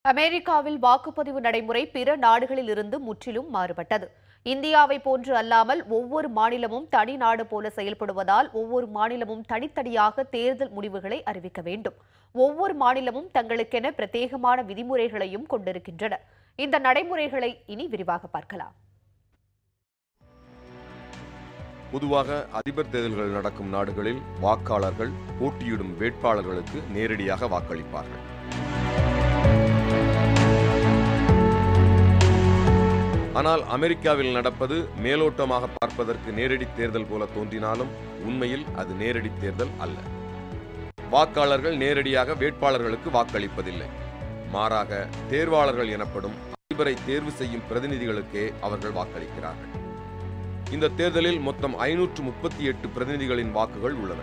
அமெரிக்காவில் வாக்குப்பதிவு நடைமுறை பிற நாடுகளில் இருந்து முற்றிலும் மாறுபட்டது. இந்தியாவை போன்று அல்லாமல் ஒவ்வொரு மாநிலமும் தனி நாடு போல செயல்படுவதால் ஒவ்வொரு மாநிலமும் தனித்தனியாக தேர்தல் முடிவுகளை அறிவிக்க வேண்டும். ஒவ்வொரு மாநிலமும் தங்களுக்கென பிரத்யேகமான விதிமுறைகளையும் கொண்டிருக்கின்றன. இந்த நடைமுறைகளை இனி விரிவாக பார்க்கலாம். பொதுவாக அதிபர் தேர்தல்கள் நடக்கும் நாடுகளில் வாக்காளர்கள் போட்டியிடும் வேட்பாளர்களுக்கு நேரடியாக வாக்களிப்பார்கள். ஆனால் அமெரிக்காவில் நடப்பது மேலோட்டமாக பார்ப்பதற்கு நேரடி தேர்தல் போல தோன்றினாலும் உண்மையில் அது நேரடி தேர்தல் அல்ல. வாக்காளர்கள் நேரடியாக வேட்பாளர்களுக்கு வாக்களிப்பதில்லை. மாறாக தேர்வாளர்கள் எனப்படும் அதிபரை தேர்வு செய்யும் பிரதிநிதிகளுக்கே அவர்கள் வாக்களிக்கிறார்கள். இந்த தேர்தலில் மொத்தம் 538 பிரதிநிதிகளின் வாக்குகள் உள்ளன.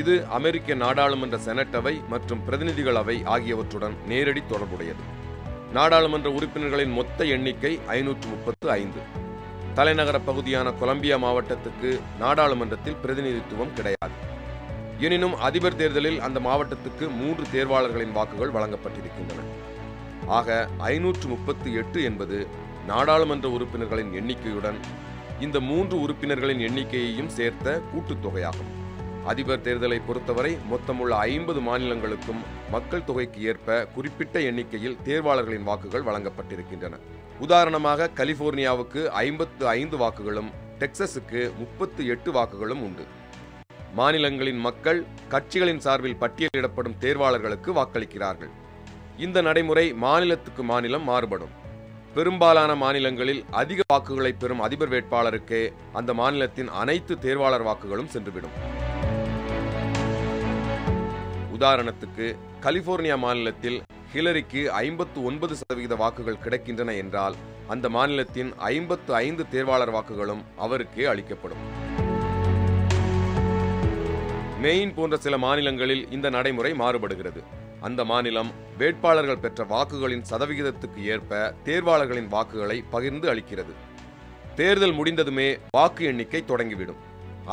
இது அமெரிக்க நாடாளுமன்ற செனட் அவை மற்றும் பிரதிநிதிகள் அவை ஆகியவற்றுடன் நேரடி தொடர்புடையது. நாடாளுமன்ற உறுப்பினர்களின் மொத்த எண்ணிக்கை 535. தலைநகர பகுதியான கொலம்பியா மாவட்டத்துக்கு நாடாளுமன்றத்தில் பிரதிநிதித்துவம் கிடையாது. எனினும் அதிபர் தேர்தலில் அந்த மாவட்டத்துக்கு 3 தேர்வாளர்களின் வாக்குகள் வழங்கப்பட்டிருக்கின்றன. ஆக 538 என்பது நாடாளுமன்ற உறுப்பினர்களின் எண்ணிக்கையுடன் இந்த 3 உறுப்பினர்களின் எண்ணிக்கையையும் சேர்த்த கூட்டுத்தொகையாகும். அதிபர் தேர்தலை பொறுத்தவரை மொத்தமுள்ள 50 மாநிலங்களுக்கும் மக்கள் தொகைக்கு ஏற்ப குறிப்பிட்ட எண்ணிக்கையில் தேர்வாளர்களின் வாக்குகள் வழங்கப்பட்டிருக்கின்றன. உதாரணமாக கலிபோர்னியாவுக்கு 55 வாக்குகளும் டெக்சஸுக்கு 38 வாக்குகளும் உண்டு. மாநிலங்களின் மக்கள் கட்சிகளின் சார்பில் பட்டியலிடப்படும் தேர்வாளர்களுக்கு வாக்களிக்கிறார்கள். இந்த நடைமுறை மாநிலத்துக்கு மாநிலம் மாறுபடும். பெரும்பாலான மாநிலங்களில் அதிக வாக்குகளை பெறும் அதிபர் வேட்பாளருக்கே அந்த மாநிலத்தின் அனைத்து தேர்வாளர் வாக்குகளும் சென்றுவிடும். உதாரணத்துக்கு கலிபோர்னியா மாநிலத்தில் ஹிலரிக்கு 59% வாக்குகள் கிடைக்கின்றன என்றால் அந்த மாநிலத்தின் 55 தேர்வாளர் வாக்குகளும் அவருக்கே அளிக்கப்படும். மெயின் போன்ற சில மாநிலங்களில் இந்த நடைமுறை மாறுபடுகிறது. அந்த மாநிலம் வேட்பாளர்கள் பெற்ற வாக்குகளின் சதவிகிதத்துக்கு ஏற்ப தேர்வாளர்களின் வாக்குகளை பகிர்ந்து அளிக்கிறது. தேர்தல் முடிந்ததுமே வாக்கு எண்ணிக்கை தொடங்கிவிடும்.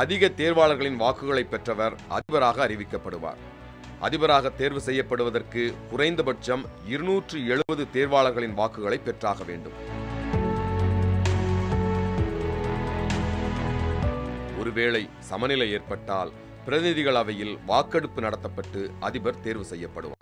அதிக தேர்வாளர்களின் வாக்குகளை பெற்றவர் அதிபராக அறிவிக்கப்படுவார். அதிபராக தேர்வு செய்யப்படுவதற்கு குறைந்தபட்சம் 270 தேர்வாளர்களின் வாக்குகளை பெற்றாக வேண்டும். ஒருவேளை சமநிலை ஏற்பட்டால் பிரதிநிதிகள் அவையில் வாக்கெடுப்பு நடத்தப்பட்டு அதிபர் தேர்வு செய்யப்படுவார்.